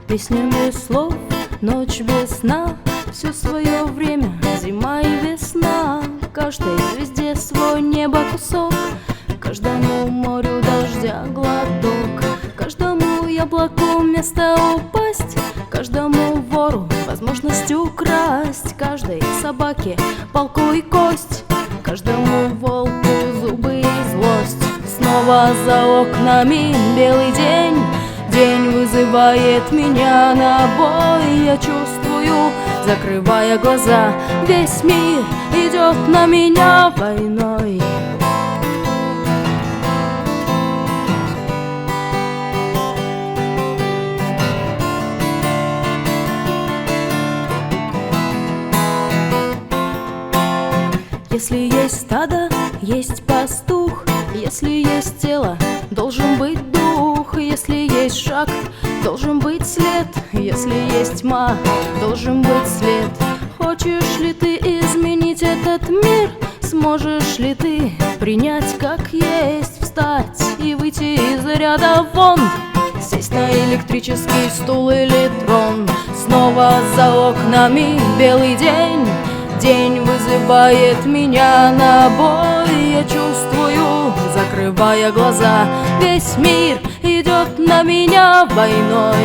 Песня без слов, ночь без сна, все свое время, зима и весна. Каждой звезде свой небо кусок, каждому морю дождя глоток, каждому яблоку место упасть, каждому вору возможность украсть, каждой собаке палку и кость, каждому волку зубы и злость. Снова за окнами белый день, день вызывает меня на бой. Я чувствую, закрывая глаза, весь мир идет на меня войной. Если есть стадо, есть пастух, если есть тело, должен быть дух, если есть шаг, должен быть след, если есть тьма, должен быть свет. Хочешь ли ты изменить этот мир? Сможешь ли ты принять как есть, встать и выйти из ряда вон, сесть на электрический стул или трон? Снова за окнами белый день, день вызывает меня на бой. Я чувствую, закрывая глаза, весь мир идет на меня войной.